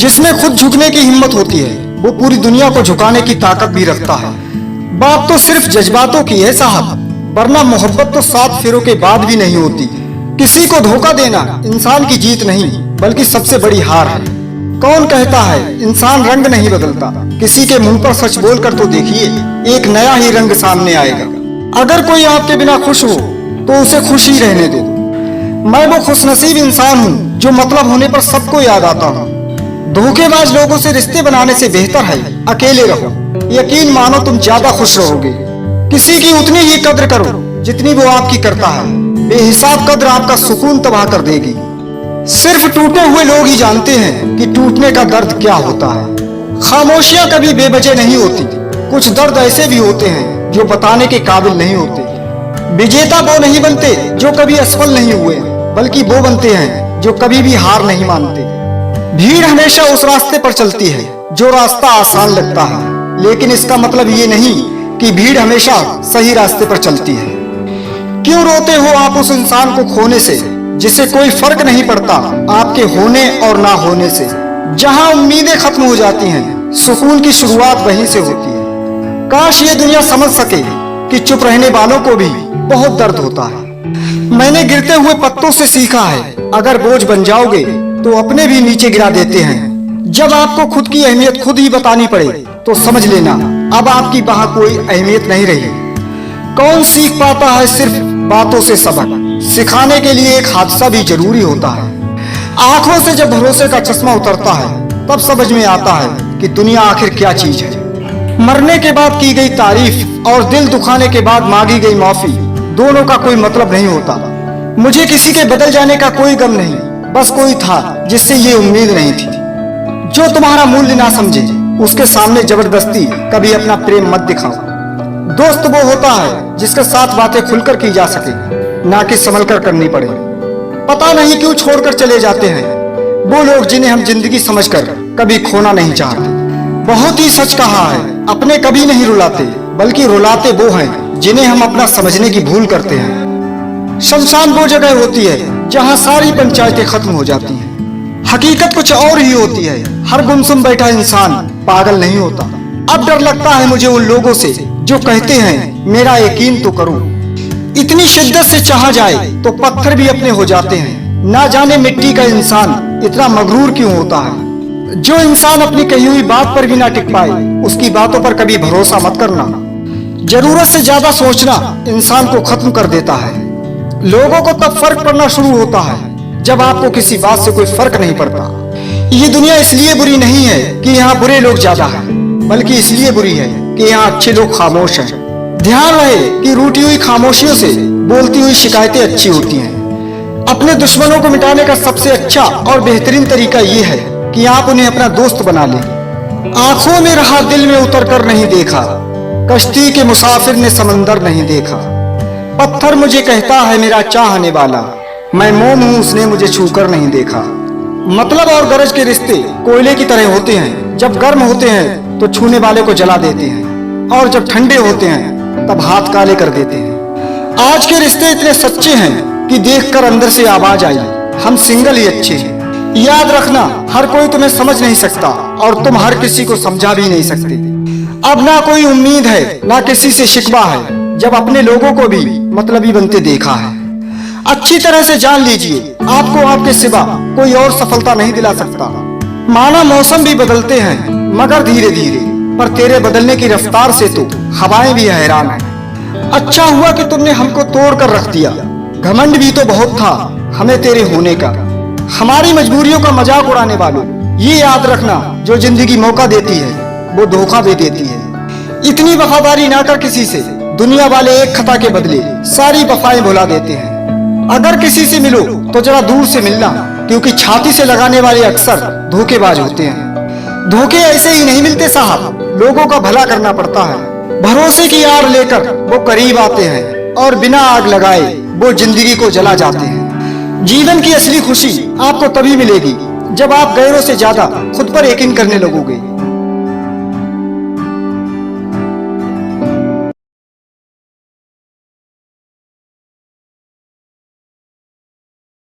जिसमें खुद झुकने की हिम्मत होती है वो पूरी दुनिया को झुकाने की ताकत भी रखता है। बात तो सिर्फ जज्बातों की है साहब, वरना मोहब्बत तो 7 फेरों के बाद भी नहीं होती। किसी को धोखा देना इंसान की जीत नहीं बल्कि सबसे बड़ी हार है। कौन कहता है इंसान रंग नहीं बदलता? किसी के मुंह पर सच बोलकर तो देखिए, एक नया ही रंग सामने आएगा। अगर कोई आपके बिना खुश हो तो उसे खुश ही रहने दो। मैं वो खुशनसीब इंसान हूँ जो मतलब होने पर सबको याद आता हूँ। धोखेबाज लोगों से रिश्ते बनाने से बेहतर है अकेले रहो। यकीन मानो तुम ज्यादा खुश रहोगे। किसी की उतनी ही कद्र करो जितनी वो आपकी करता है। बेहिसाब कद्र आपका सुकून तबाह कर देगी। सिर्फ टूटे हुए लोग ही जानते हैं कि टूटने का दर्द क्या होता है। खामोशियां कभी बेवजह नहीं होती। कुछ दर्द ऐसे भी होते हैं जो बताने के काबिल नहीं होते। विजेता वो नहीं बनते जो कभी असफल नहीं हुए, बल्कि वो बनते हैं जो कभी भी हार नहीं मानते। भीड़ हमेशा उस रास्ते पर चलती है जो रास्ता आसान लगता है, लेकिन इसका मतलब ये नहीं कि भीड़ हमेशा सही रास्ते पर चलती है। क्यों रोते हो आप उस इंसान को खोने से जिसे कोई फर्क नहीं पड़ता आपके होने और ना होने से? जहां उम्मीदें खत्म हो जाती हैं, सुकून की शुरुआत वहीं से होती है। काश ये दुनिया समझ सके कि चुप रहने वालों को भी बहुत दर्द होता है। मैंने गिरते हुए पत्तों से सीखा है, अगर बोझ बन जाओगे तो अपने भी नीचे गिरा देते हैं। जब आपको खुद की अहमियत खुद ही बतानी पड़े तो समझ लेना अब आपकी वहां कोई अहमियत नहीं रही। कौन सीख पाता है सिर्फ बातों से सबक? सिखाने के लिए एक हादसा भी जरूरी होता है। आंखों से जब भरोसे का चश्मा उतरता है तब समझ में आता है कि दुनिया आखिर क्या चीज है। मरने के बाद की गई तारीफ और दिल दुखाने के बाद मांगी गई माफी, दोनों का कोई मतलब नहीं होता। मुझे किसी के बदल जाने का कोई गम नहीं, बस कोई था जिससे ये उम्मीद नहीं थी। जो तुम्हारा मूल्य ना समझे उसके सामने जबरदस्ती कभी अपना प्रेम मत दिखाओ। दोस्त वो होता है जिसके साथ बातें खुलकर की जा सके, ना कि संभल कर करनी पड़े। पता नहीं क्यों छोड़कर चले जाते हैं वो लोग जिन्हें हम जिंदगी समझकर कभी खोना नहीं चाहते। बहुत ही सच कहा है, अपने कभी नहीं रुलाते बल्कि रुलाते वो हैं जिन्हें हम अपना समझने की भूल करते हैं। शमशान वो जगह होती है जहां सारी पंचायतें खत्म हो जाती हैं। हकीकत कुछ और ही होती है। हर गुमसुम बैठा इंसान पागल नहीं होता। अब डर लगता है मुझे उन लोगों से जो कहते हैं मेरा यकीन तो करो। इतनी शिद्दत से चाहा जाए तो पत्थर भी अपने हो जाते हैं। ना जाने मिट्टी का इंसान इतना मगरूर क्यों होता है। जो इंसान अपनी कही हुई बात पर भी ना टिक पाए उसकी बातों पर कभी भरोसा मत करना। जरूरत से ज्यादा सोचना इंसान को खत्म कर देता है। लोगों को तब फर्क पड़ना शुरू होता है जब आपको किसी बात से कोई फर्क नहीं पड़ता। ये दुनिया इसलिए बुरी नहीं है कि यहाँ बुरे लोग ज्यादा हैं, बल्कि इसलिए बुरी है कि यहाँ अच्छे लोग खामोश हैं। ध्यान रहे कि रूठी हुई खामोशियों से बोलती हुई शिकायतें अच्छी होती हैं। अपने दुश्मनों को मिटाने का सबसे अच्छा और बेहतरीन तरीका ये है कि आप उन्हें अपना दोस्त बना लें। आंखों में रहा दिल में उतर कर नहीं देखा, कश्ती के मुसाफिर ने समंदर नहीं देखा। पत्थर मुझे कहता है मेरा चाहने वाला, मैं मोम हूं उसने मुझे छूकर नहीं देखा। मतलब और गरज के रिश्ते कोयले की तरह होते हैं। जब गर्म होते हैं तो छूने वाले को जला देते हैं, और जब ठंडे होते हैं तब हाथ काले कर देते हैं। आज के रिश्ते इतने सच्चे हैं कि देखकर अंदर से आवाज आई, हम सिंगल ही अच्छे हैं। याद रखना, हर कोई तुम्हें समझ नहीं सकता और तुम हर किसी को समझा भी नहीं सकते। अब ना कोई उम्मीद है ना किसी से शिकवा है, जब अपने लोगों को भी मतलबी बनते देखा है। अच्छी तरह से जान लीजिए आपको आपके सिवा कोई और सफलता नहीं दिला सकता। माना मौसम भी बदलते हैं मगर धीरे धीरे, पर तेरे बदलने की रफ्तार से तो हवाएं भी हैरान हैं। अच्छा हुआ कि तुमने हमको तोड़ कर रख दिया। घमंड भी तो बहुत था हमें तेरे होने का। हमारी मजबूरियों का मजाक उड़ाने वालों, ये याद रखना जो जिंदगी मौका देती है वो धोखा भी देती है। इतनी वफादारी ना कर किसी से, दुनिया वाले एक खता के बदले सारी वफाएं भुला देते हैं। अगर किसी से मिलो तो जरा दूर से मिलना, क्योंकि छाती से लगाने वाले अक्सर धोखेबाज होते हैं। धोखे ऐसे ही नहीं मिलते साहब, लोगों का भला करना पड़ता है। भरोसे की आड़ लेकर वो करीब आते हैं और बिना आग लगाए वो जिंदगी को जला जाते हैं। जीवन की असली खुशी आपको तभी मिलेगी जब आप गैरों से ज्यादा खुद पर यकीन करने लगोगे।